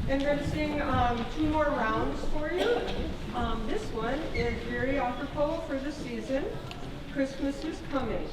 And we're going to sing 2 more rounds for you. This one is very apropos for the season. Christmas is coming.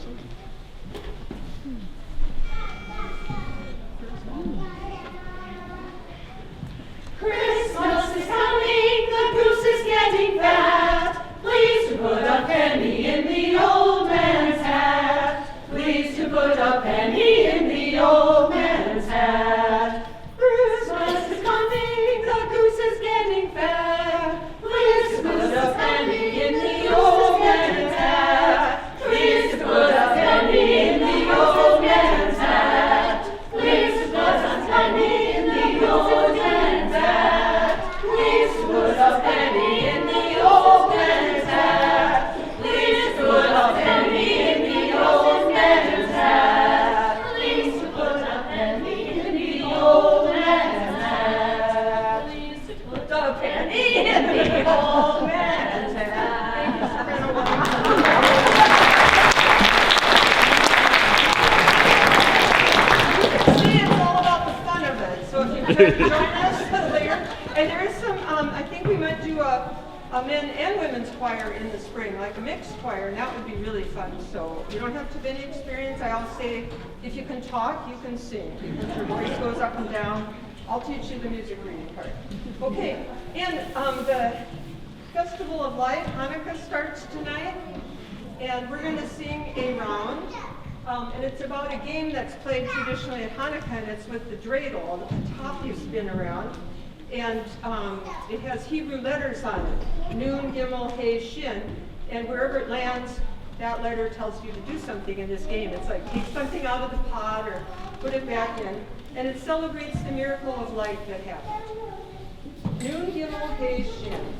Christmas is coming, the goose is getting fat. Please to put a penny in the old man's hat. Please to put a penny in the old man's hat. Christmas is coming, the goose is getting fat. Please to put a penny in the old man's hat. Please to put a penny in the old man's hat. Please to put a penny in the old man's hat. Please to put a penny in the old man's hat. Please to put a penny in the old man's hat. Please to put a penny in the old man's hat. Please to put a penny in the old man's hat. See, it's all about the fun of it. So if you can join us later. And there is some, I think we might do a men and women's choir in the spring, like a mixed choir, and that would be really fun. So you don't have to have any experience. I always say, if you can talk, you can sing, because your voice goes up and down. I'll teach you the music reading part. Okay, and the Festival of Light, Hanukkah, starts tonight, and we're going to sing a round. And it's about a game that's played traditionally at Hanukkah, and it's with the dreidel, the top you spin around. And it has Hebrew letters on it, Nun, Gimel, He, Shin. And wherever it lands, that letter tells you to do something in this game. It's like take something out of the pot or put it back in. And it celebrates the miracle of light that happened. Nun, Gimel, He, Shin.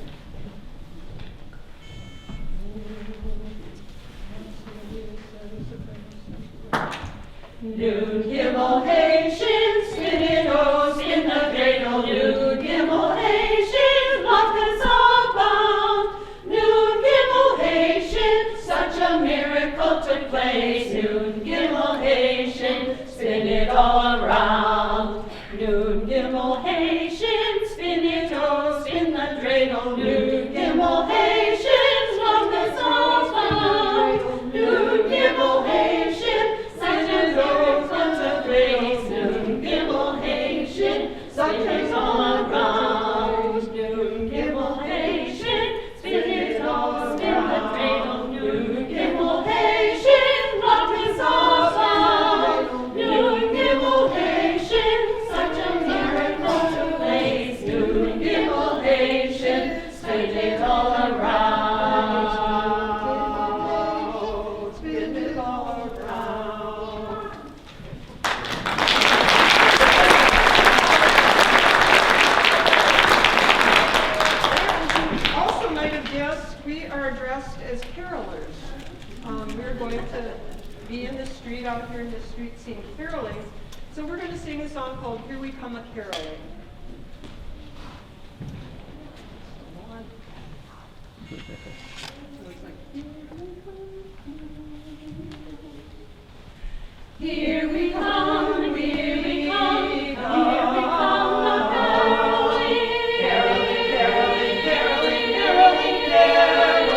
Nun, Gimel, He, Shin, spin it, oh, spin the dreidel. Nun, Gimel, He, Shin, latkes abound. Nun, Gimel, He, Shin, such a miracle took place. Nun, Gimel, He, Shin, spin it all around. Nun, Gimel, He, Shin, spin it, oh, spin the dreidel. Nun, Gimel, He, Shin, latkes abound. Nun, Gimel, He, Shin, such a miracle took place. Nun, Gimel, He, Shin, spin it all around. Nun, Gimel, He, Shin, spin it all, spin the dreidel. Nun, Gimel, He, Shin, latkes abound. Nun, Gimel, He, Shin, such a miracle took place. Nun, Gimel, He, Shin, spin it all around. Spin it all around. Also might have guessed, we are dressed as carolers. We're going to be in the street, out here in the street, sing caroling. So we're going to sing a song called Here We Come A-Caroling. Here we come, here we come, here we come, a-caroling. Caroling, caroling, caroling, caroling, caroling.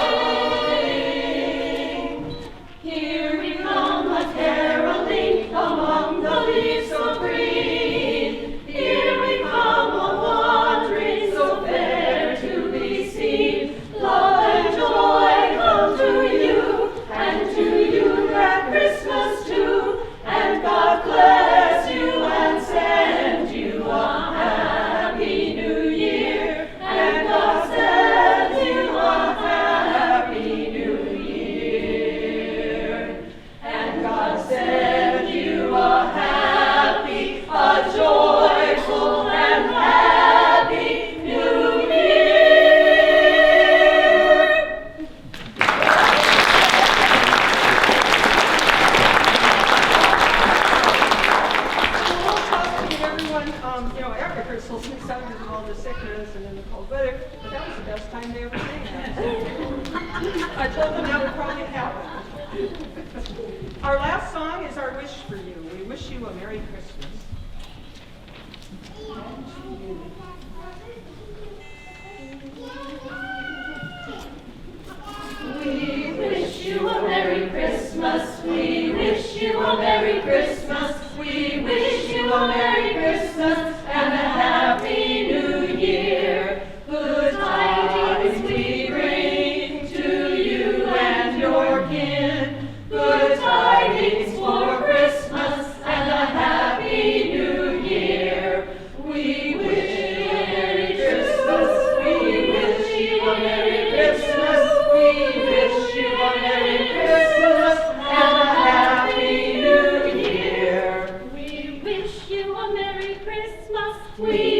Here we come, a-caroling, among the leaves so green. Here we come, a-wandering, so fair to be seen. Love and joy come to you, and to you that Christmas too. And God bless you and send you a happy new year. And God send you a happy new year. And God send you a happy, a joyful and happy new year. After rehearsals, we sung because of all the sickness and in the cold weather, but that was the best time they ever sang that. I told them that would probably happen. Our last song is our wish for you. We wish you a Merry Christmas. We wish you a Merry Christmas. We wish you a Merry Christmas. We wish you a Merry Christmas and a Happy New Year. Good tidings we bring to you and your kin. Good tidings for Christmas and a Happy New Year. We wish you a Merry Christmas. We wish you a Merry Christmas. We wish you a Merry Christmas and a Happy New Year. We wish you a Merry Christmas. We